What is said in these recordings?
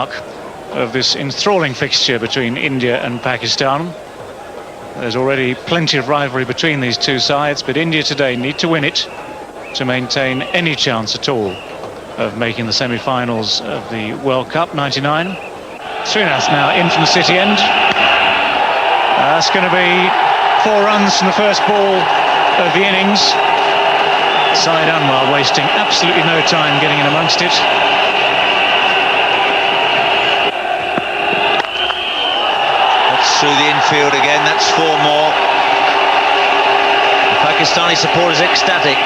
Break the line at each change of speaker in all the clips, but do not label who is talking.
Of this enthralling fixture between India and Pakistan. There's already plenty of rivalry between these two sides, but India today need to win it to maintain any chance at all of making the semi-finals of the World Cup 99. Srinath now in from the city end. That's going to be 4 runs from the first ball of the innings. Syed Anwar wasting absolutely no time getting in amongst it.
Through the infield again, that's 4 more. The Pakistani support is ecstatic.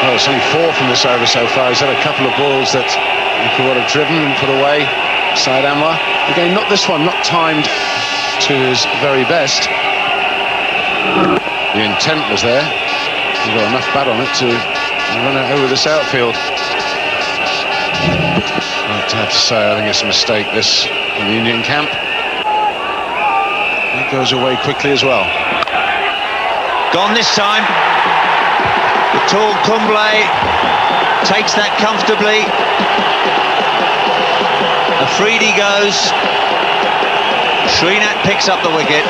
Well, it's only 4 from this over so far. He's had a couple of balls that he could have driven and put away. Syed Anwar. Again, not this one, not timed to his very best. The intent was there. He's got enough bat on it to run it over this outfield. I'd have to say, I think it's a mistake, this, in the Indian camp. It goes away quickly as well.
Gone this time. The tall Kumble takes that comfortably. Afridi goes. Srinath picks up the wicket.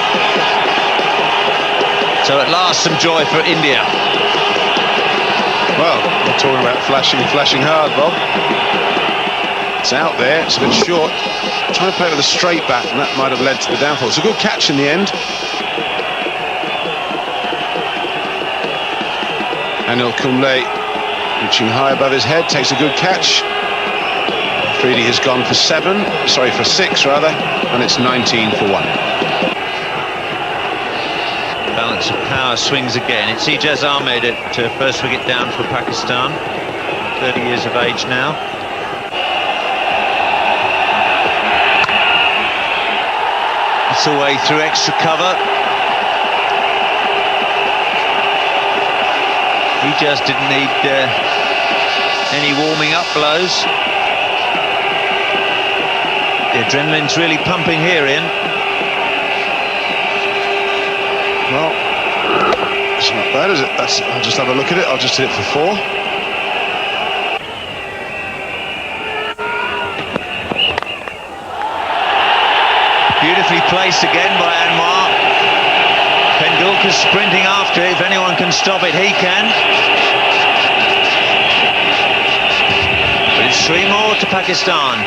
So at last some joy for India.
Well, we're talking about flashing hard, Bob. It's out there, it's a bit short. Trying to play with a straight bat, and that might have led to the downfall. It's a good catch in the end. Anil Kumble reaching high above his head, takes a good catch. Afridi has gone for 6 rather, and it's 19 for 1.
Balance of power swings again. It's Ijaz Ahmed at first wicket down for Pakistan. 30 years of age now. It's away through extra cover. He just didn't need any warming up blows. The adrenaline's really pumping here, Ian.
Well, it's not bad, is it? I'll just have a look at it. I'll just hit it for 4.
Beautifully placed again by Anwar. Tendulkar's sprinting after it. If anyone can stop it, he can. But it's 3 more to Pakistan.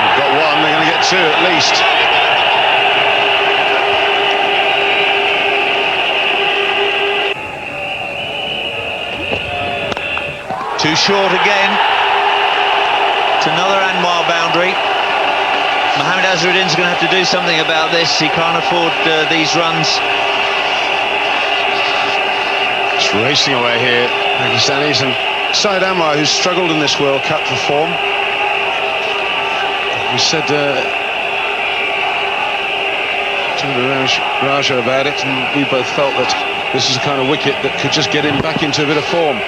We've got 1, they're going to get 2 at least.
Too short again. It's another Anwar boundary. Mohammad Azharuddin's going to have to do something about this. He can't afford these runs.
It's racing away here, Pakistanis, and Syed Anwar, who's struggled in this World Cup for form. We said to Raja about it, and we both felt that this is the kind of wicket that could just get him back into a bit of form.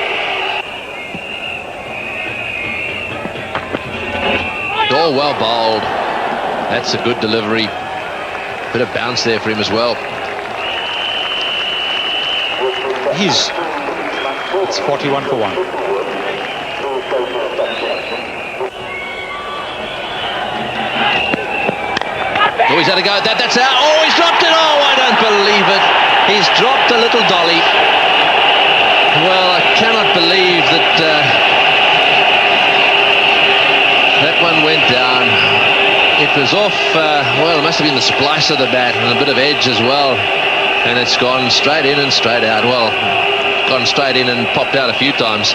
Oh, well bowled. That's a good delivery. Bit of bounce there for him as well.
It's 41 for 1.
Oh, he's had a go at that. That's out. Oh, he's dropped it. Oh, I don't believe it. He's dropped a little dolly. Well, I cannot believe that that one went down. It was off, well, it must have been the splice of the bat and a bit of edge as well. And it's gone straight in and straight out. Well, gone straight in and popped out a few times.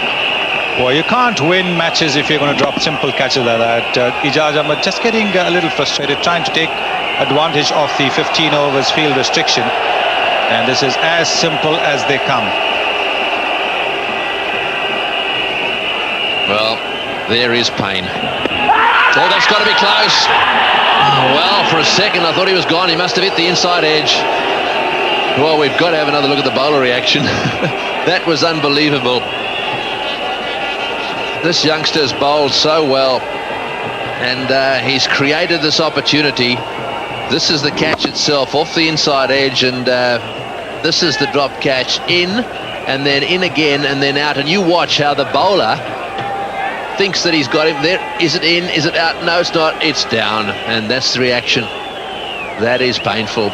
Well, you can't win matches if you're going to drop simple catches like that. Ijaz Ahmed just getting a little frustrated, trying to take advantage of the 15 overs field restriction. And this is as simple as they come.
Well, there is pain. Oh, that's got to be close. Well, for a second I thought he was gone. He must have hit the inside edge. Well, we've got to have another look at the bowler reaction. That was unbelievable. This youngster's bowled so well, and he's created this opportunity. This is the catch itself off the inside edge, and this is the drop catch in, and then in again, and then out. And you watch how the bowler thinks that he's got him there. Is it in? Is it out? No, it's not. It's down, and that's the reaction. That is painful.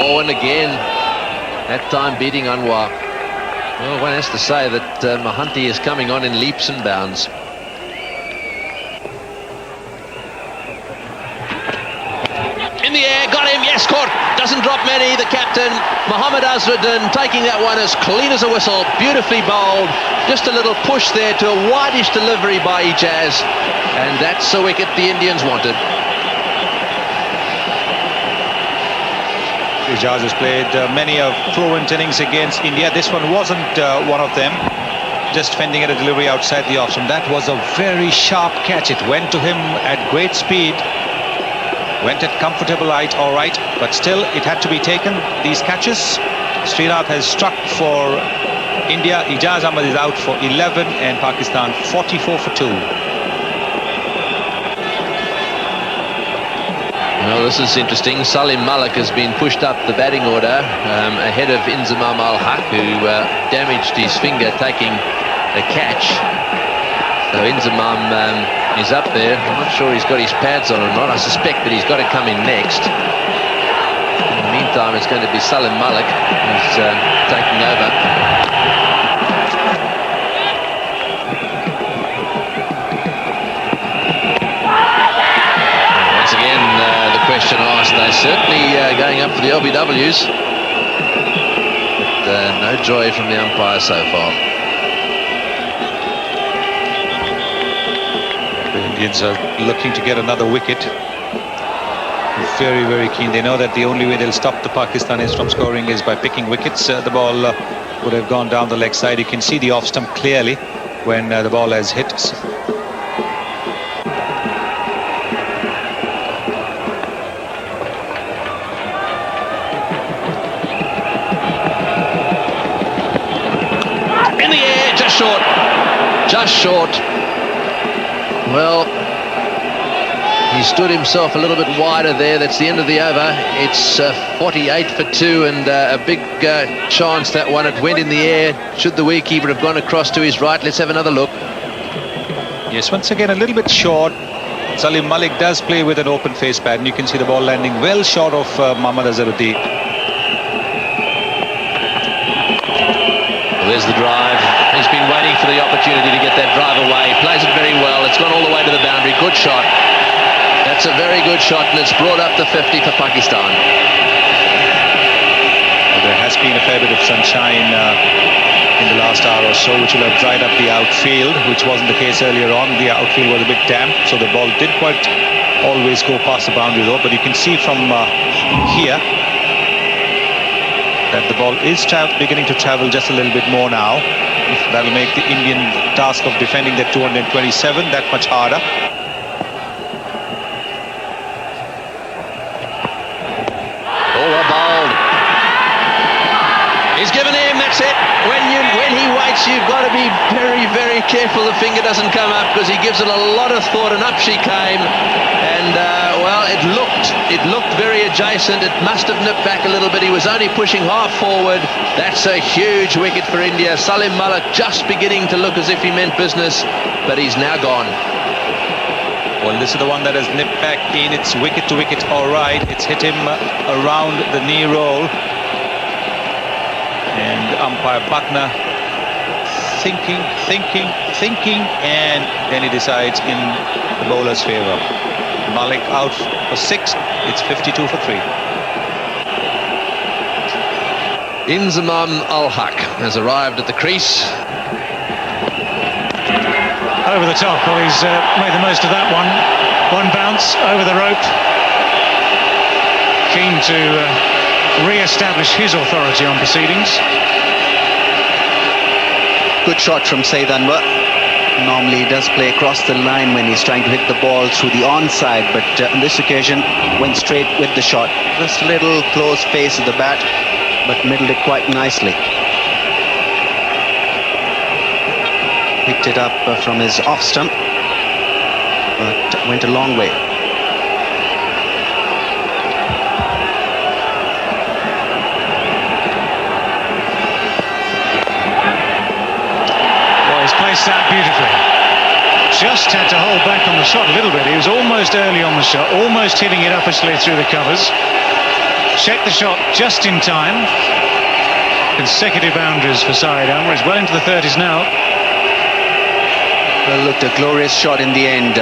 Oh, and again, that time beating Anwar. Well, one has to say that Mohanty is coming on in leaps and bounds. In the air, got him, yes, caught. Doesn't drop many, the captain, Mohammad Azharuddin, taking that one as clean as a whistle. Beautifully bowled. Just a little push there to a wideish delivery by Ijaz. And that's the wicket the Indians wanted.
Ijaz has played many fluent innings against India. This one wasn't one of them. Just fending at a delivery outside the off stump. That was a very sharp catch. It went to him at great speed. Went at comfortable height, all right. But still, it had to be taken. These catches. Srinath has struck for India. Ijaz Ahmed is out for 11 and Pakistan 44 for 2.
Well, this is interesting. Salim Malik has been pushed up the batting order ahead of Inzamam Al-Haq, who damaged his finger taking a catch. So Inzamam is up there. I'm not sure he's got his pads on or not. I suspect that he's got to come in next. In the meantime, it's going to be Salim Malik who's taking over. Question asked. They're certainly going up for the LBWs, but no joy from the umpire so far.
The Indians are looking to get another wicket. Very, very keen. They know that the only way they'll stop the Pakistanis from scoring is by picking wickets. The ball would have gone down the leg side. You can see the off stump clearly when the ball has hit.
Just short. Well, he stood himself a little bit wider there. That's the end of the over. It's 48 for 2, and a big chance that one. It went in the air. Should the wicketkeeper have gone across to his right? Let's have another look.
Yes, once again a little bit short. Salim Malik does play with an open face pad, and you can see the ball landing well short of Mohammad Azharuddin.
Well, there's the drive. He's been waiting for the opportunity to get that drive away. Plays it very well. It's gone all the way to the boundary. Good shot. That's a very good shot, and it's brought up to 50 for Pakistan.
Well, there has been a fair bit of sunshine in the last hour or so, which will have dried up the outfield, which wasn't the case earlier on. The outfield was a bit damp, so the ball did quite always go past the boundary though. But you can see from here that the ball is beginning to travel just a little bit more now. That'll make the Indian task of defending that 227 that much harder.
Oh, well bowled. He's given him, that's it. When he waits, you've got to be very, very careful the finger doesn't come up, because he gives it a lot of thought, and up she came. And, well, it looked very adjacent. It must have nipped back a little bit. He was only pushing half forward. That's a huge wicket for India. Salim Malik just beginning to look as if he meant business, but he's now gone.
Well, this is the one that has nipped back in. It's wicket to wicket, all right. It's hit him around the knee roll. And umpire Buckner thinking, and then he decides in the bowler's favour. Malik out for 6. It's 52 for 3.
Inzamam Al-Haq has arrived at the crease.
Over the top. Well, he's made the most of that one. One bounce over the rope. Keen to re-establish his authority on proceedings.
Good shot from Saeed Anwar. Normally he does play across the line when he's trying to hit the ball through the onside, but on this occasion went straight with the shot. Just a little close face of the bat, but middled it quite nicely. picked it up from his off stump, but went a long way.
Well, he's placed that beautifully. Just had to hold back on the shot a little bit. He was almost early on the shot, almost hitting it upishly through the covers. Checked the shot just in time. Consecutive boundaries for Syed Amr. He's well into the 30s now.
Well, looked a glorious shot in the end.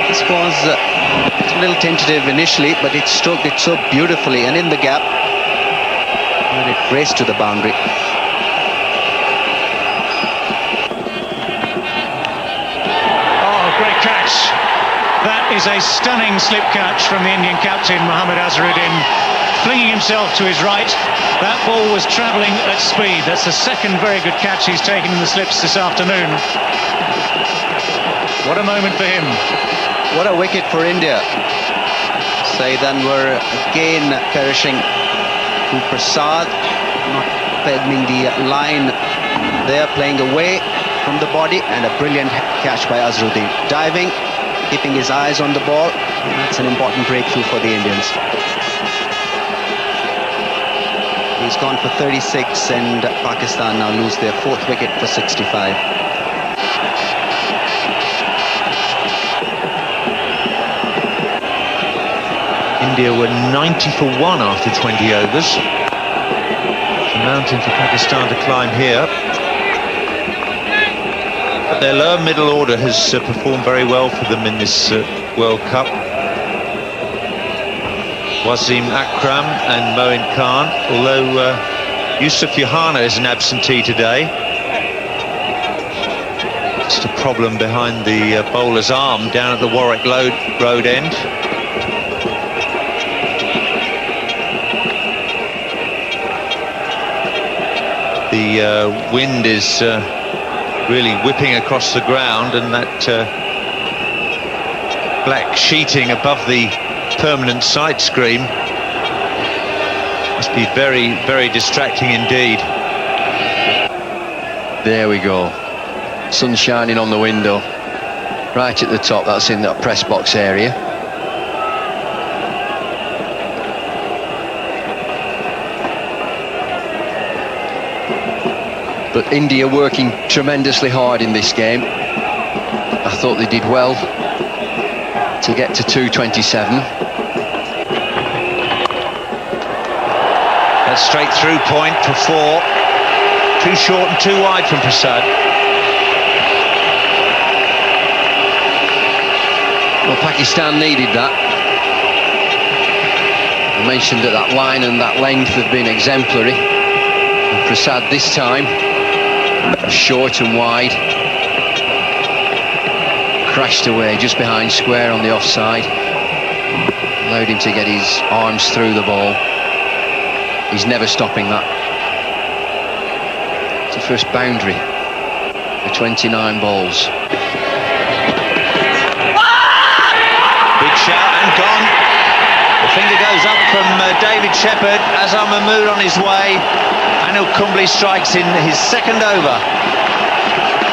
This was a little tentative initially, but it stroked it so beautifully and in the gap, and it raced to the boundary.
Oh, great catch. That is a stunning slip catch from the Indian captain, Mohammad Azharuddin, flinging himself to his right. That ball was travelling at speed. That's the second very good catch he's taken in the slips this afternoon. What a moment for him.
What a wicket for India. Syed Anwar again perishing to Prasad, not bending the line there, playing away from the body, and a brilliant catch by Azharuddin. Diving, keeping his eyes on the ball. That's an important breakthrough for the Indians. He's gone for 36, and Pakistan now lose their fourth wicket for 65.
India were 90 for 1 after 20 overs. It's a mountain for Pakistan to climb here. But their lower middle order has performed very well for them in this World Cup. Wasim Akram and Moin Khan, although Yusuf Yohana is an absentee today. Just a problem behind the bowler's arm down at the Warwick Road end. The wind is really whipping across the ground, and that black sheeting above the permanent sight screen must be very, very distracting indeed.
There we go. Sun shining on the window. Right at the top, that's in that press box area. But India working tremendously hard in this game. I thought they did well to get to 227.
That's straight through point for 4. Too short and too wide from Prasad.
Well, Pakistan needed that. I mentioned that that line and that length have been exemplary. And Prasad this time, short and wide, crashed away just behind square on the offside. Allowed him to get his arms through the ball. He's never stopping that. It's the first boundary for 29 balls.
Big shout and gone. The finger goes up from David Shepherd. Azhar Mahmood on his way. Anil Kumble strikes in his second over.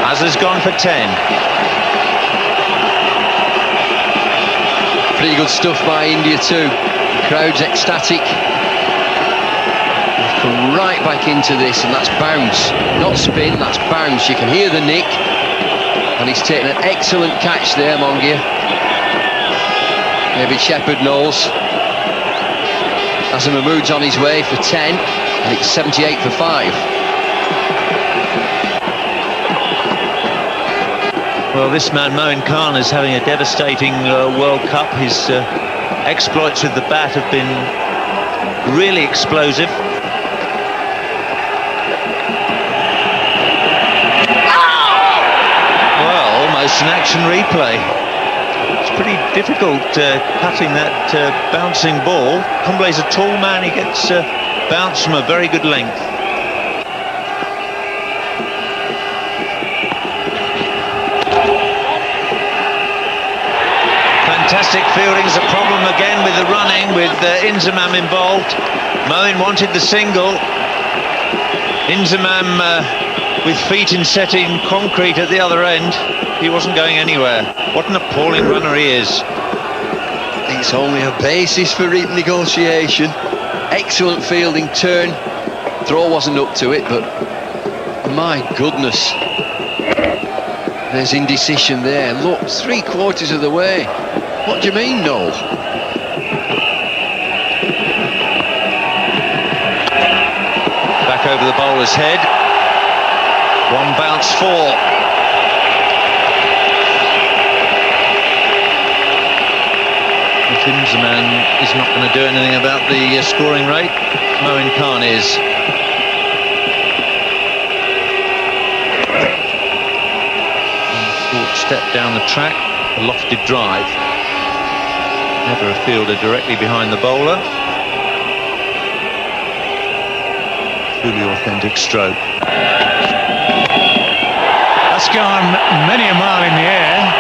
Azhar's gone for 10.
Pretty good stuff by India too. The crowd's ecstatic. They've come right back into this, and that's bounce, not spin, that's bounce. You can hear the nick, and he's taken an excellent catch there, Mongia. Maybe Shepherd knows. Azhar Mahmood's on his way for 10, and it's 78 for 5.
Well, this man, Moin Khan, is having a devastating World Cup. His exploits with the bat have been really explosive. Well, almost an action replay. It's pretty difficult cutting that bouncing ball. Kumble's a tall man. He gets bounced from a very good length. Fantastic fielding is a problem again with the running, with Inzamam involved. Moin wanted the single. Inzamam with feet in setting concrete at the other end. He wasn't going anywhere. What an appalling runner he is.
It's only a basis for negotiation. Excellent fielding turn. Throw wasn't up to it, but my goodness. There's indecision there. Look, 3/4 of the way. What do you mean, no?
Back over the bowler's head. One bounce 4. If Inzamam is not going to do anything about the scoring rate, Moin Khan is. Short step down the track, a lofted drive. Never a fielder directly behind the bowler. Truly authentic stroke.
That's gone many a mile in the air.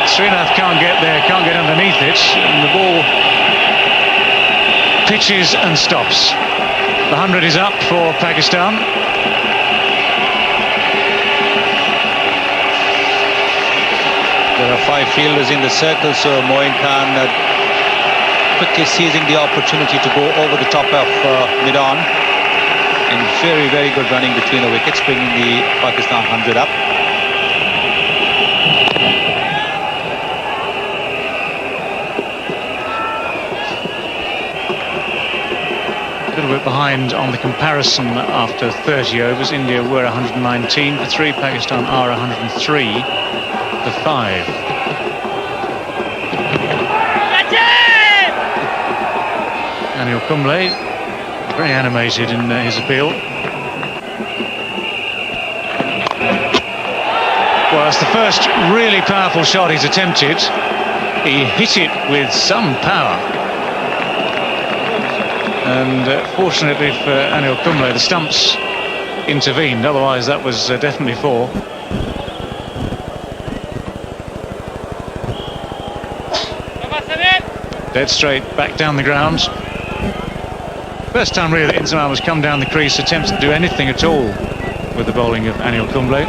Srinath can't get there, can't get underneath it, and the ball pitches and stops. The 100 is up for Pakistan.
There are 5 fielders in the circle, so Moin Khan quickly seizing the opportunity to go over the top of mid-on. And very, very good running between the wickets, bringing the Pakistan 100 up.
A little bit behind on the comparison after 30 overs. India were 119 for 3, Pakistan are 103 for 5. Anil Kumble, very animated in his appeal. Well, that's the first really powerful shot he's attempted. He hit it with some power. And fortunately for Anil Kumble, the stumps intervened, otherwise that was definitely 4. Dead straight back down the ground. First time really that Inzamam has come down the crease, attempts to do anything at all with the bowling of Anil Kumble.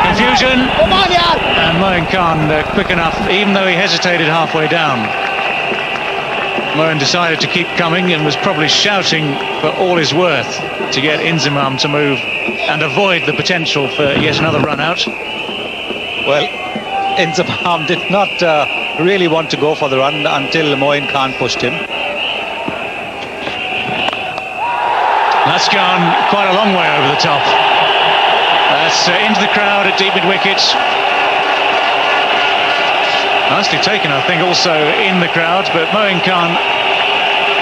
Confusion, and Moin Khan quick enough, even though he hesitated halfway down. Moin decided to keep coming and was probably shouting for all his worth to get Inzamam to move and avoid the potential for yet another run out.
Well, Inzamam did not really want to go for the run until Moin Khan pushed him.
That's gone quite a long way over the top. That's into the crowd at deep mid-wicket. Nicely taken, I think, also in the crowd, but Moin Khan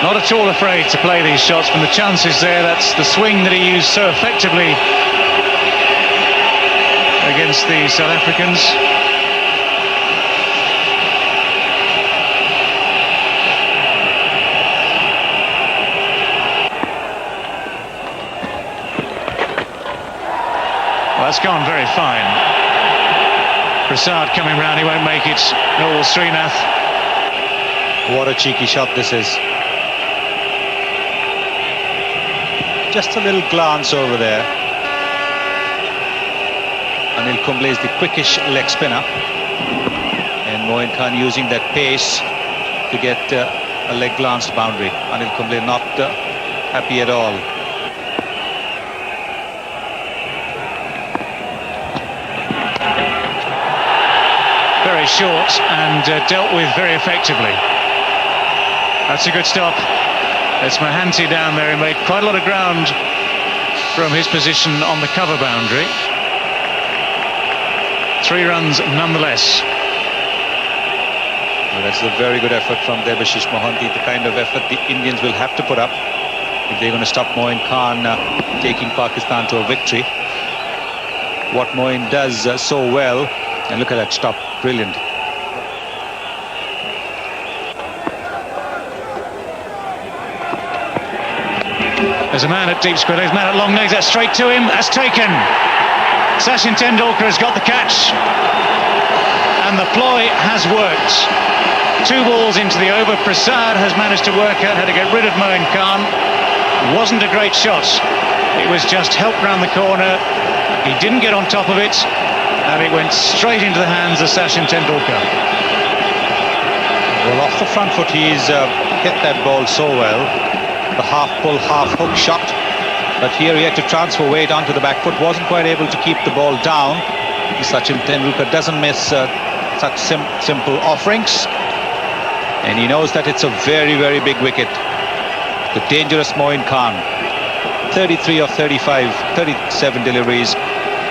not at all afraid to play these shots from the chances there. That's the swing that he used so effectively against the South Africans. Well, that's gone very fine. Prasad coming round, he won't make it, nor will Srinath.
What a cheeky shot this is. Just a little glance over there. Anil Kumble is the quickish leg spinner. And Moin Khan using that pace to get a leg glance boundary. Anil Kumble not happy at all.
Very short and dealt with very effectively. That's a good stop. It's Mohanty down there, who made quite a lot of ground from his position on the cover boundary. 3 runs nonetheless.
Well, that's a very good effort from Debashish Mohanty, the kind of effort the Indians will have to put up if they're going to stop Moin Khan taking Pakistan to a victory. What Moin does so well, and look at that stop, brilliant.
There's a man at deep square legs, man at long legs, that's straight to him, that's taken. Sachin Tendulkar has got the catch, and the ploy has worked. 2 balls into the over. Prasad has managed to work out how to get rid of Moin Khan. wasn't a great shot. It was just help round the corner. He didn't get on top of it, and it went straight into the hands of Sachin Tendulkar.
Well, off the front foot, he's hit that ball so well. The half pull, half hook shot. But here he had to transfer weight onto the back foot. Wasn't quite able to keep the ball down. Sachin Tendulkar doesn't miss such simple offerings. And he knows that it's a very, very big wicket. The dangerous Moin Khan. 33 of 35, 37 deliveries.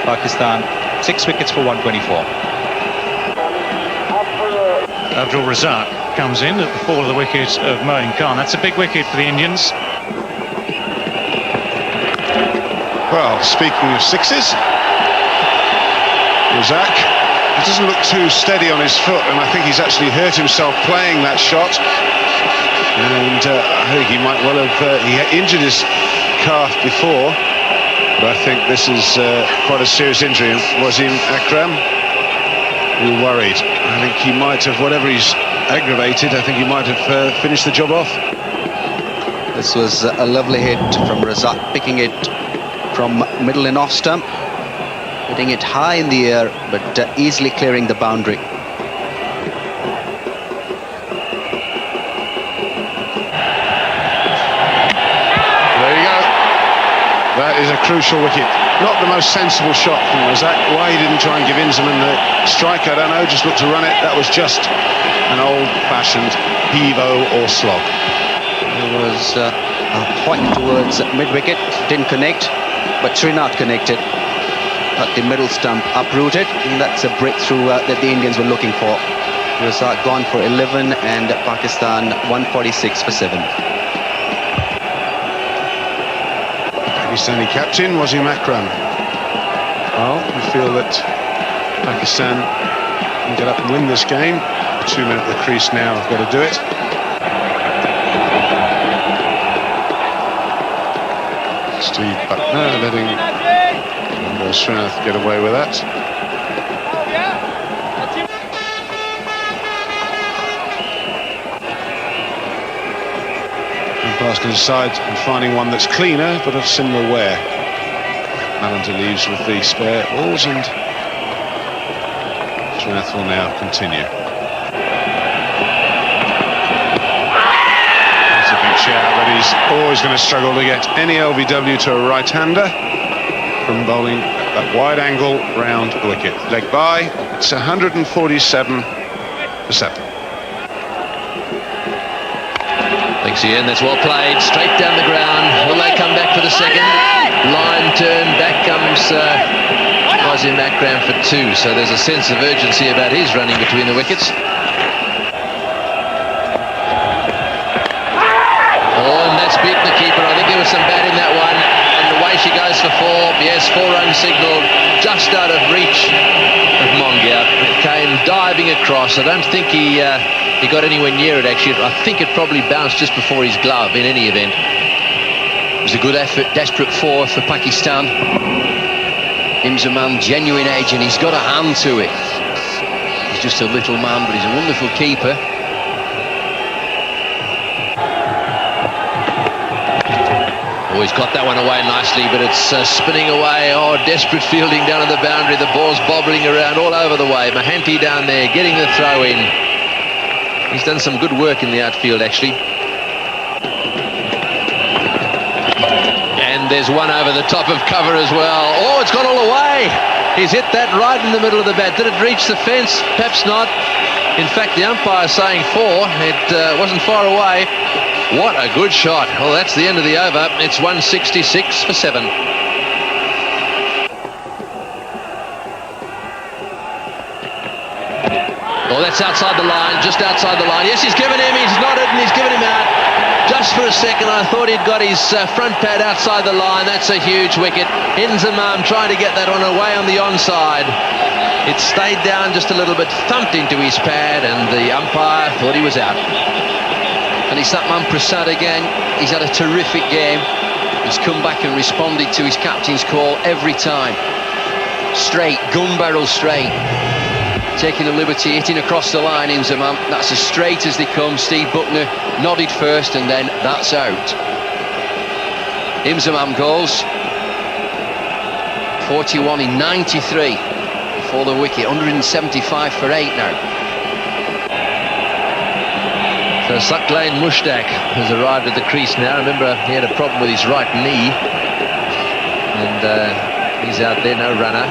Pakistan, 6 wickets for 124.
Abdul Razak comes in at the fall of the wicket of Moin Khan. That's a big wicket for the Indians.
Well, speaking of sixes, Razak, he doesn't look too steady on his foot, and I think he's actually hurt himself playing that shot. And I think he might well have he injured his calf before, but I think this is quite a serious injury. Wasim Akram, we're worried. I think he might have, whatever he's aggravated, I think he might have finished the job off.
This was a lovely hit from Razak, picking it from middle and off stump, hitting it high in the air, but easily clearing the boundary.
There you go. That is a crucial wicket. Not the most sensible shot from Razak. Why he didn't try and give Inzamam the strike, I don't know. Just looked to run it. That was just an old-fashioned heave-o or slog.
There was a point towards mid-wicket, didn't connect, but Srinath connected. But the middle stump uprooted, and that's a breakthrough that the Indians were looking for. Razak gone for 11 and Pakistan 146 for 7.
Pakistani captain Wasim Akram. Well, we feel that Pakistan can get up and win this game. 2 men at the crease now have got to do it. Steve Buckner letting Srinath get away with that. Umpire's going to decide on finding one that's cleaner but of similar wear. Mallinder leaves with the spare balls, and Srinath will now continue. That's a big shout, but he's always going to struggle to get any LBW to a right-hander from bowling at that wide angle round the wicket. Leg by, it's 147 for 7.
Thanks, Ian. That's well played. Straight down the ground. Will they come back for the second? Line turn. Back comes Wasim Akram for 2. So there's a sense of urgency about his running between the wickets. Oh, and that's beaten the keeper. I think there was some bat in that one. And away she goes for 4. Yes, 4-run signal just out of reach of Mongia. It came diving across. I don't think he got anywhere near it, actually. I think it probably bounced just before his glove in any event.
It was a good effort, desperate for Pakistan. Inzamam, genuine edge, and he's got a hand to it. He's just a little man, but he's a wonderful keeper.
Oh, he's got that one away nicely, but it's spinning away. Oh, desperate fielding down at the boundary. The ball's bobbling around all over the way. Mahanti down there getting the throw in. He's done some good work in the outfield, actually. And there's one over the top of cover as well. Oh, it's gone all the way. He's hit that right in the middle of the bat. Did it reach the fence? Perhaps not. In fact, the umpire's saying 4. It wasn't far away. What a good shot. Well, that's the end of the over. It's 166 for 7. Oh, that's outside the line, just outside the line. Yes, he's given him, he's nodded, and he's given him out. Just for a second, I thought he'd got his front pad outside the line. That's a huge wicket. Inzamam trying to get that one away on the onside. It stayed down just a little bit, thumped into his pad, and the umpire thought he was out.
And it's that man Prasad again. He's had a terrific game. He's come back and responded to his captain's call every time. Straight, gun barrel straight. Taking a liberty, hitting across the line, Inzamam. That's as straight as they come. Steve Buckner nodded first, and then that's out. Imzamam goals. 41 in 93 for the wicket. 175 for 8 now. So Saqlain Mushtaq has arrived at the crease now. Remember, he had a problem with his right knee. And he's out there, no runner.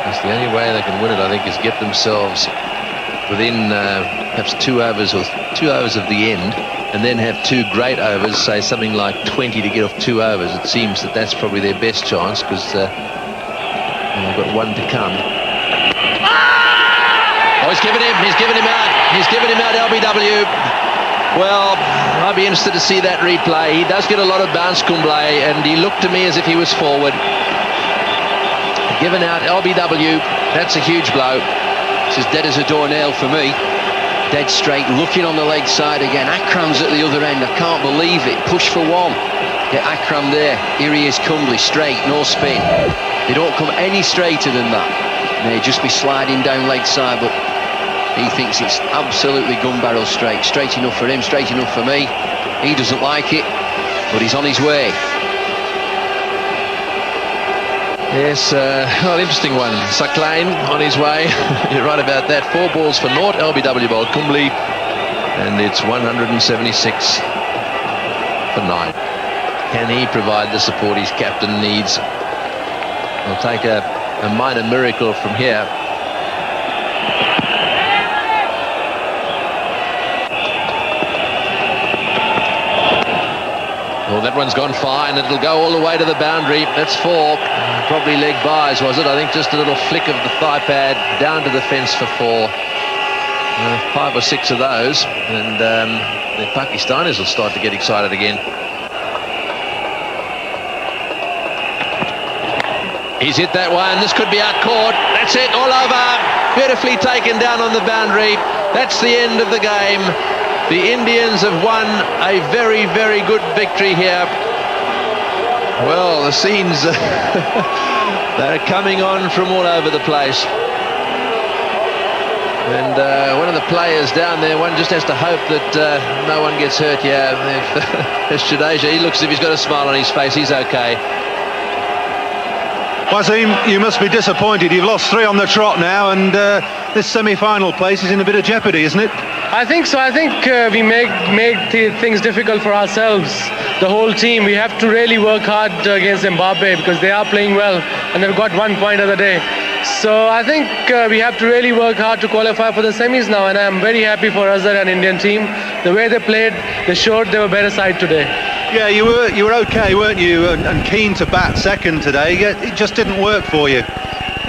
That's the only way they can win it, I think, is get themselves within perhaps 2 overs or 2 overs of the end, and then have 2 great overs, say something like 20 to get off 2 overs. It seems that that's probably their best chance, because they've got 1 to come. Oh, he's given him out LBW. Well, I'd be interested to see that replay. He does get a lot of bounce, Kumble, and he looked to me as if he was forward. Given out LBW, that's a huge blow. It's as dead as a doornail for me. Dead straight, looking on the leg side again. Akram's at the other end, I can't believe it. Push for 1. Get Akram there. Here he is, Kumble, straight, no spin. They don't come any straighter than that. May just be sliding down leg side, but he thinks it's absolutely gun barrel straight. Straight enough for him, straight enough for me. He doesn't like it, but he's on his way. Yes, well, interesting one. Saqlain on his way. You're right about that. 4 balls for naught. LBW bowled Kumble, and it's 176 for 9. Can he provide the support his captain needs? We'll take a minor miracle from here. Well, that one's gone fine. It'll go all the way to the boundary. That's 4. Probably leg buys, was it? I think just a little flick of the thigh pad down to the fence for 4. 5 or 6 of those, and the Pakistanis will start to get excited again. He's hit that one. This could be out caught. That's it, all over. Beautifully taken down on the boundary. That's the end of the game. The Indians have won a very, very good victory here. Well, the scenes, they're coming on from all over the place. And one of the players down there, one just has to hope that no one gets hurt here. If Jadeja, he looks as if he's got a smile on his face. He's okay.
Wasim, you must be disappointed. You've lost 3 on the trot now, and this semi-final place is in a bit of jeopardy, isn't it?
I think so. I think we make things difficult for ourselves. The whole team. We have to really work hard against Zimbabwe, because they are playing well and they've got 1 point of the day. So I think we have to really work hard to qualify for the semis now, and I'm very happy for Azhar and Indian team. The way they played, they showed they were better side today.
Yeah, you were okay, weren't you? And keen to bat second today. It just didn't work for you.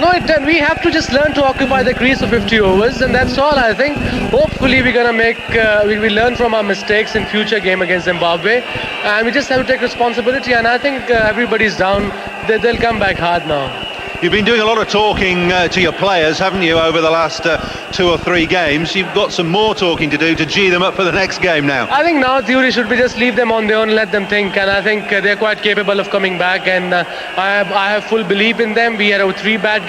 No, it didn't. We have to just learn to occupy the crease of 50 overs, and that's all. I think hopefully we're going to make we learn from our mistakes in future game against Zimbabwe, and we just have to take responsibility, and I think everybody's down. They'll come back hard now.
You've been doing a lot of talking to your players, haven't you, over the last 2 or 3 games? You've got some more talking to do to G them up for the next game now.
I think now theory should be just leave them on their own, let them think, and I think they're quite capable of coming back, and I have full belief in them. We had 3 bad